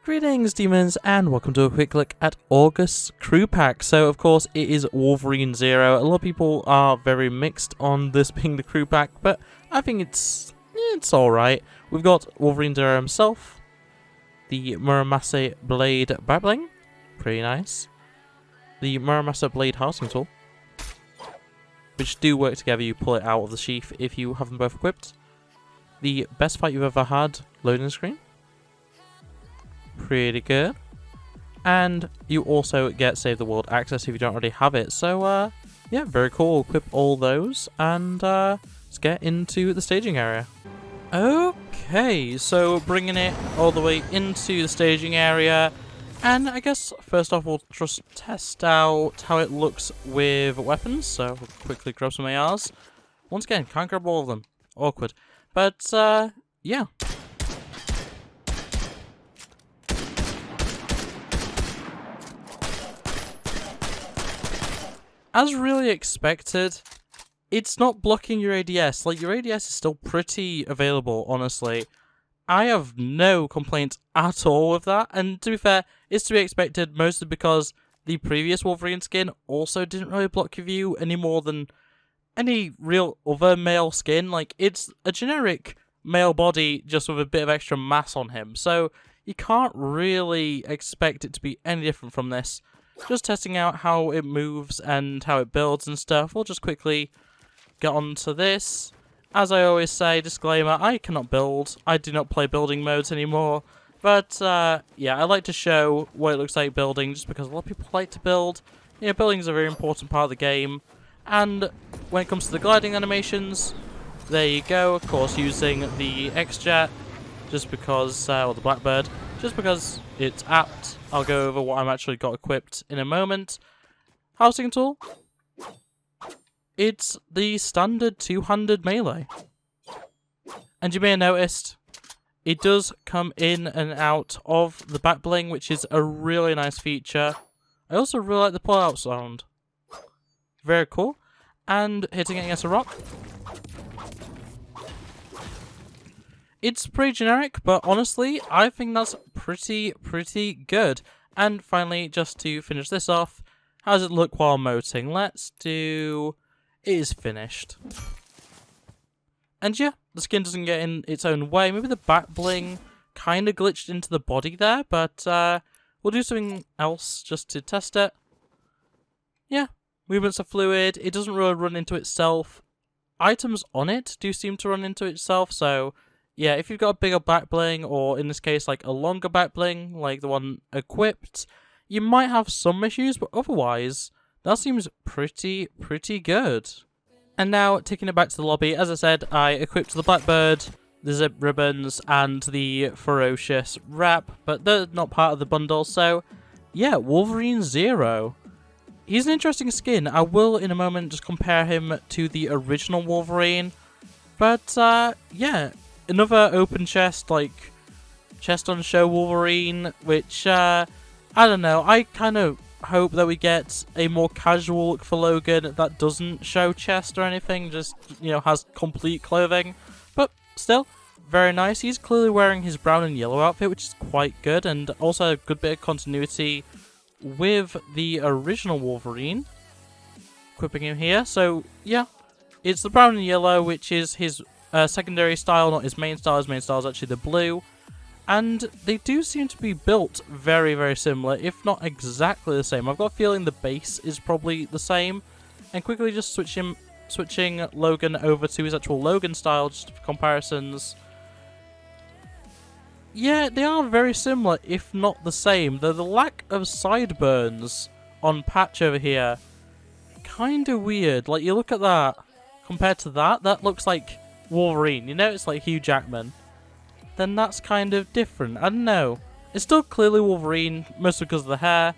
Greetings demons and welcome to a quick look at August's crew pack. So of course it is Wolverine Zero. A lot of people are very mixed on this being the crew pack, but I think it's alright. We've got Wolverine Zero himself, the Muramasa Blade Babbling, pretty nice. The Muramasa Blade Housing Tool, which do work together, you pull it out of the sheath if you have them both equipped. The best fight you've ever had loading screen. Pretty good. And you also get Save the World access if you don't already have it. So, yeah, very cool. Equip all those and let's get into the staging area. Okay, so bringing it all the way into the staging area. And I guess first off, we'll just test out how it looks with weapons. So we'll quickly grab some ARs. Once again, can't grab all of them. Awkward. But, yeah. As really expected, it's not blocking your ADS. Like, your ADS is still pretty available, honestly. I have no complaints at all with that, and to be fair, it's to be expected mostly because the previous Wolverine skin also didn't really block your view any more than any real other male skin. Like, it's a generic male body just with a bit of extra mass on him, so you can't really expect it to be any different from this. Just testing out how it moves and how it builds and stuff. We'll just quickly get on to this. As I always say, disclaimer, I cannot build. I do not play building modes anymore. But, yeah, I like to show what it looks like building just because a lot of people like to build. You know, building is a very important part of the game. And when it comes to the gliding animations, there you go. Of course, using the X-Jet, just because, or the Blackbird, just because it's apt. I'll go over what I'm actually got equipped in a moment. Housing tool. It's the standard 200 melee. And you may have noticed, it does come in and out of the back bling, which is a really nice feature. I also really like the pull-out sound. Very cool. And hitting it against a rock. It's pretty generic, but honestly, I think that's pretty good. And finally, just to finish this off, how does it look while moting? Let's do... It is finished. And yeah, the skin doesn't get in its own way. Maybe the back bling kind of glitched into the body there, but we'll do something else just to test it. Yeah, movements are fluid. It doesn't really run into itself. Items on it do seem to run into itself, so... Yeah, if you've got a bigger back bling, or in this case, like a longer back bling, like the one equipped, you might have some issues, but otherwise, that seems pretty good. And now, taking it back to the lobby, as I said, I equipped the Blackbird, the zip ribbons, and the ferocious wrap, but they're not part of the bundle, so yeah, Wolverine Zero. He's an interesting skin. I will, in a moment, just compare him to the original Wolverine, but yeah. Another open chest, like, chest on show Wolverine, which, I don't know, I kind of hope that we get a more casual look for Logan that doesn't show chest or anything, just, you know, has complete clothing, but still, very nice. He's clearly wearing his brown and yellow outfit, which is quite good, and also a good bit of continuity with the original Wolverine, equipping him here, so, yeah, it's the brown and yellow, which is his secondary style, not his main style. His main style is actually the blue. And they do seem to be built very similar, if not exactly the same. I've got a feeling the base is probably the same. And quickly just switching Logan over to his actual Logan style, just for comparisons. Yeah, they are very similar, if not the same. Though the lack of sideburns on Patch over here, kind of weird. Like, you look at that, compared to that, that looks like Wolverine, you know, it's like Hugh Jackman. Then that's kind of different. I don't know. It's still clearly Wolverine, mostly because of the hair.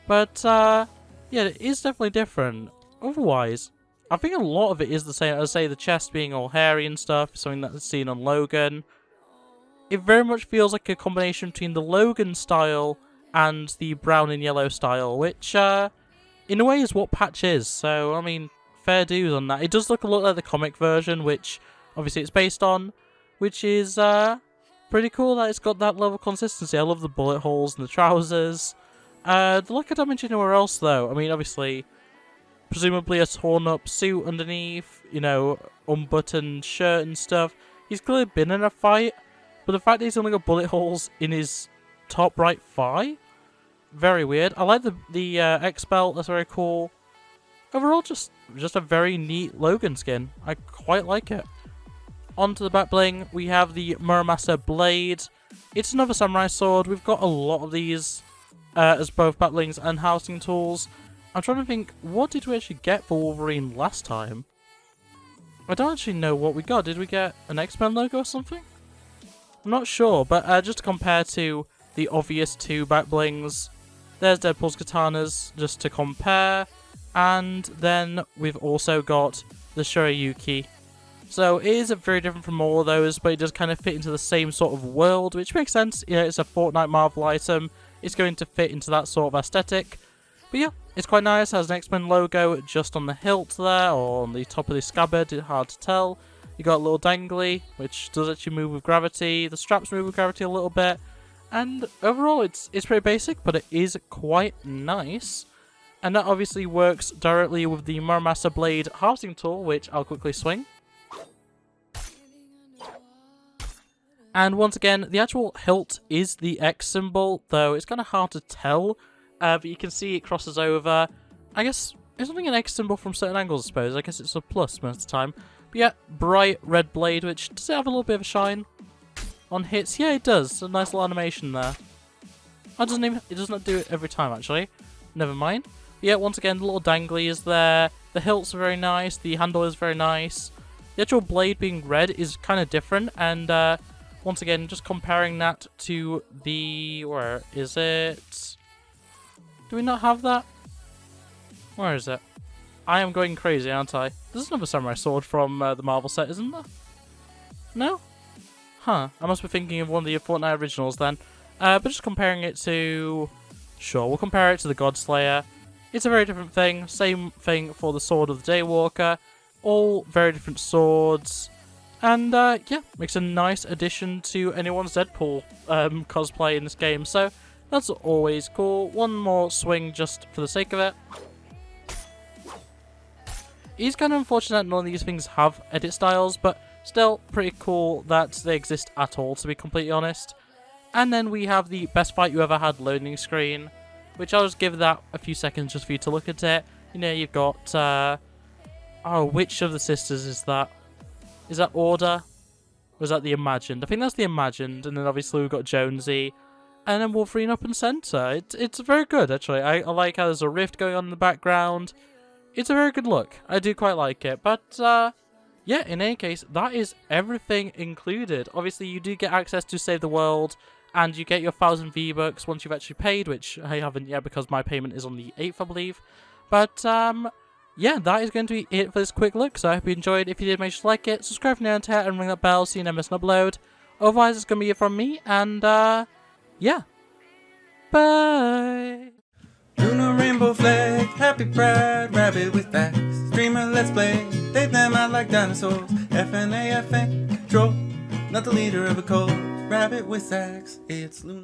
But, yeah, it is definitely different. Otherwise, I think a lot of it is the same. As I say, the chest being all hairy and stuff, something that's seen on Logan. It very much feels like a combination between the Logan style and the brown and yellow style, which, in a way is what Patch is. So, I mean, fair dues on that. It does look a lot like the comic version, which... obviously it's based on, which is, Pretty cool that it's got that level of consistency. I love the bullet holes in the trousers. The lack of damage anywhere else, though. I mean, obviously, presumably a torn up suit underneath, you know, unbuttoned shirt and stuff. He's clearly been in a fight, but the fact that he's only got bullet holes in his top right thigh, very weird. I like the X belt. That's very cool. Overall, just a very neat Logan skin. I quite like it. Onto the back bling, we have the Muramasa blade. It's another samurai sword. We've got a lot of these as both back blings and housing tools. I'm trying to think, what did we actually get for Wolverine last time? I don't actually know what we got. Did we get an X-Men logo or something? I'm not sure, but just to compare to the obvious two back blings, there's Deadpool's katanas, just to compare. And then we've also got the Shirayuki. So it is very different from all of those, but it does kind of fit into the same sort of world, which makes sense. You know, it's a Fortnite Marvel item. It's going to fit into that sort of aesthetic. But yeah, it's quite nice. It has an X-Men logo just on the hilt there, or on the top of the scabbard. It's hard to tell. You got a little dangly, which does actually move with gravity. The straps move with gravity a little bit. And overall, it's pretty basic, but it is quite nice. And that obviously works directly with the Muramasa blade harvesting tool, which I'll quickly swing. And once again, the actual hilt is the X symbol, though it's kind of hard to tell. But you can see it crosses over. I guess it's something an X symbol from certain angles, I suppose. I guess it's a plus most of the time. But yeah, bright red blade, which does it have a little bit of a shine on hits? Yeah, it does. A nice little animation there. It does not do it every time, actually. Never mind. But yeah, once again, the little dangly is there. The hilt's very nice. The handle is very nice. The actual blade being red is kind of different, and once again, just comparing that to the... Where is it? Do we not have that? Where is it? I am going crazy, aren't I? There's another samurai sword from the Marvel set, isn't there? No? Huh. I must be thinking of one of the Fortnite originals then. But just comparing it to... Sure, we'll compare it to the Godslayer. It's a very different thing. Same thing for the Sword of the Daywalker. All very different swords. And yeah, makes a nice addition to anyone's Deadpool cosplay in this game. So that's always cool. One more swing just for the sake of it. It's kind of unfortunate none of these things have edit styles, but still pretty cool that they exist at all, to be completely honest. And then we have the best fight you ever had loading screen, which I'll just give that a few seconds just for you to look at it. You know, you've got... oh, which of the sisters is that? Is that Order? Or is that the Imagined? I think that's the Imagined, and then obviously we've got Jonesy, and then Wolverine up in centre. It's very good, actually. I like how there's a rift going on in the background. It's a very good look. I do quite like it. But, yeah, in any case, that is everything included. Obviously, you do get access to Save the World, and you get your 1,000 V-Bucks once you've actually paid, which I haven't yet because my payment is on the 8th, I believe. But, yeah, that is going to be it for this quick look. So I hope you enjoyed. If you did, make sure to like it, subscribe if you're new to it, and ring that bell so you never miss an upload. Otherwise, it's going to be it from me, and, yeah. Bye! Lunar rainbow flag, happy pride, rabbit with facts. Streamer, let's play, they them out like dinosaurs. FNAFN, troll, not the leader of a cult. Rabbit with sax, it's Lunar.